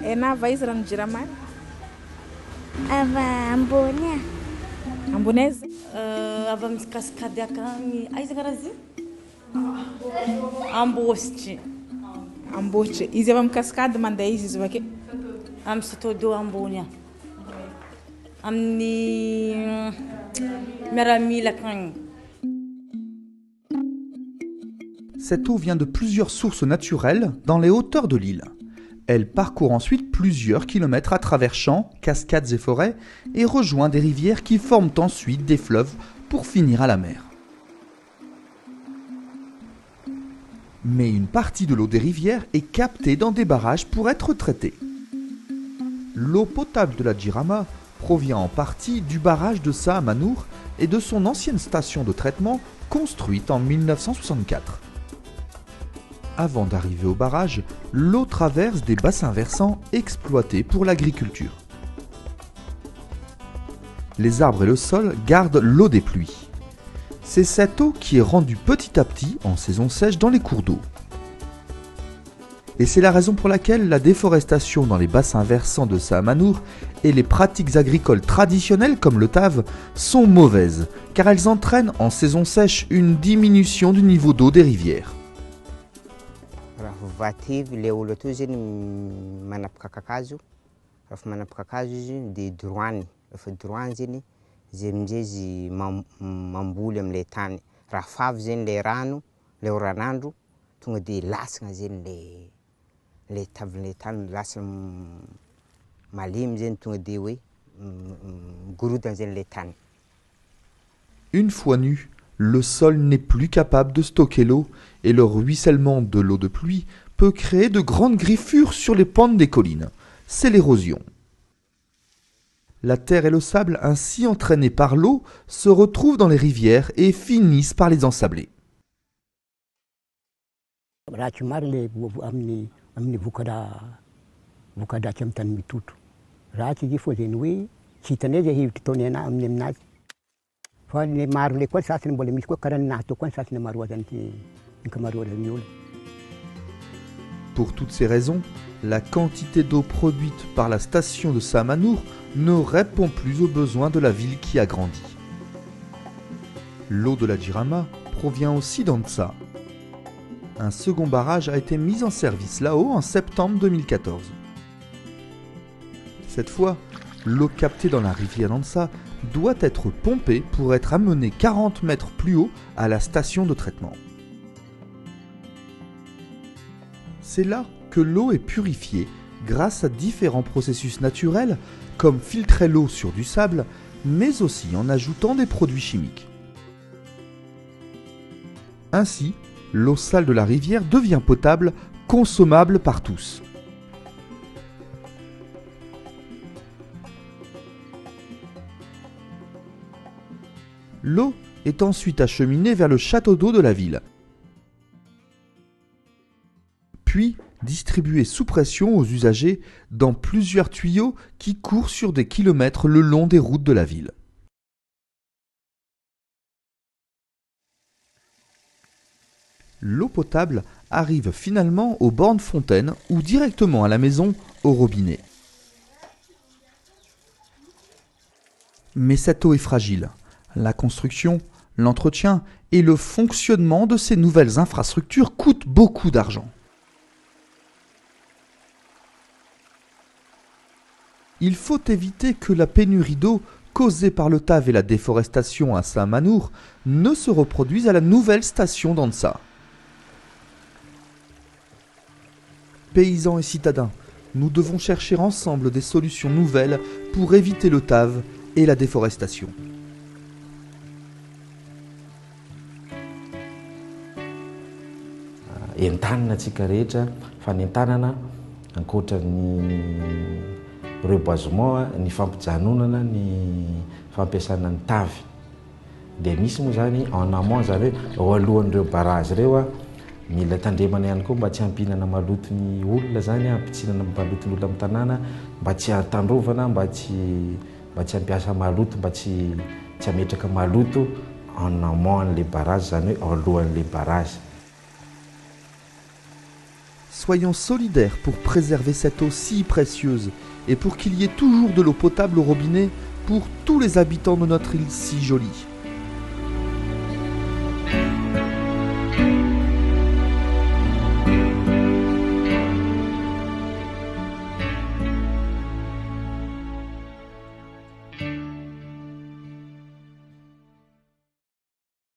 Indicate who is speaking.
Speaker 1: Enava izy rano jirama?
Speaker 2: Ava ambony.
Speaker 1: Ambony aiza?
Speaker 3: Avy amin'ny kaskady akagny aiza karaha izy? Ambositry.
Speaker 1: Ambositry. Izy avy amin'ny kaskady mandeha izy avake?
Speaker 3: Amin'ny Sotodo ambony. Amin'ny miaramila akagny.
Speaker 4: Cette eau vient de plusieurs sources naturelles dans les hauteurs de l'île. Elle parcourt ensuite plusieurs kilomètres à travers champs, cascades et forêts et rejoint des rivières qui forment ensuite des fleuves pour finir à la mer. Mais une partie de l'eau des rivières est captée dans des barrages pour être traitée. L'eau potable de la Jirama provient en partie du barrage de Saamanour et de son ancienne station de traitement construite en 1964. Avant d'arriver au barrage, l'eau traverse des bassins versants exploités pour l'agriculture. Les arbres et le sol gardent l'eau des pluies. C'est cette eau qui est rendue petit à petit en saison sèche dans les cours d'eau. Et c'est la raison pour laquelle la déforestation dans les bassins versants de Saamanour et les pratiques agricoles traditionnelles comme le tave sont mauvaises, car elles entraînent en saison sèche une diminution du niveau d'eau des rivières.
Speaker 5: Vativy le olo atao zany manapaka kakazo, rehefa manapaka kakazo izy dia droany, rehefa droany zany izy amin'izay izy mamboly amin'ilay tany. Raha favy zany le rano, le oran'andro tonga dia lasina zany le tavin'ilay tany, lasa malemy zany tonga dia hoe migorodona zany le tany.
Speaker 4: Une fois nu, le sol n'est plus capable de stocker l'eau et le ruissellement de l'eau de pluie peut créer de grandes griffures sur les pentes des collines. C'est l'érosion. La terre et le sable ainsi entraînés par l'eau se retrouvent dans les rivières et finissent par les ensabler. Pour toutes ces raisons, la quantité d'eau produite par la station de Saamanour ne répond plus aux besoins de la ville qui a grandi. L'eau de la Jirama provient aussi d'Antsa. Un second barrage a été mis en service là-haut en septembre 2014. Cette fois, l'eau captée dans la rivière d'Antsa doit être pompée pour être amenée 40 mètres plus haut à la station de traitement. C'est là que l'eau est purifiée grâce à différents processus naturels comme filtrer l'eau sur du sable, mais aussi en ajoutant des produits chimiques. Ainsi, l'eau sale de la rivière devient potable, consommable par tous. L'eau est ensuite acheminée vers le château d'eau de la ville, puis distribuée sous pression aux usagers dans plusieurs tuyaux qui courent sur des kilomètres le long des routes de la ville. L'eau potable arrive finalement aux bornes fontaines ou directement à la maison au robinet. Mais cette eau est fragile. La construction, l'entretien et le fonctionnement de ces nouvelles infrastructures coûtent beaucoup d'argent. Il faut éviter que la pénurie d'eau causée par le tave et la déforestation à Saamanour ne se reproduise à la nouvelle station d'Antsa. Paysans et citadins, nous devons chercher ensemble des solutions nouvelles pour éviter le tave et la déforestation.
Speaker 6: Entanana atsika rehetra fa ny entanana ankoatran'ny reboisement, ny fampijanonana, ny fampiasana ny tavy. Dia misy moa zany en amont zany hoe ao alohan'ireo barrage ireo mila tandremana ihany koa mba tsy hampinana maloto ny olona zany, hampitsinana maloto ny olona amin'ny tanàna, mba tsy hatandrovana, mba tsy hampiasa maloto, mba tsy hametraka maloto en amont an'ilay barrage zany hoe ao alohan'ilay barrage.
Speaker 4: Soyons solidaires pour préserver cette eau si précieuse et pour qu'il y ait toujours de l'eau potable au robinet pour tous les habitants de notre île si jolie.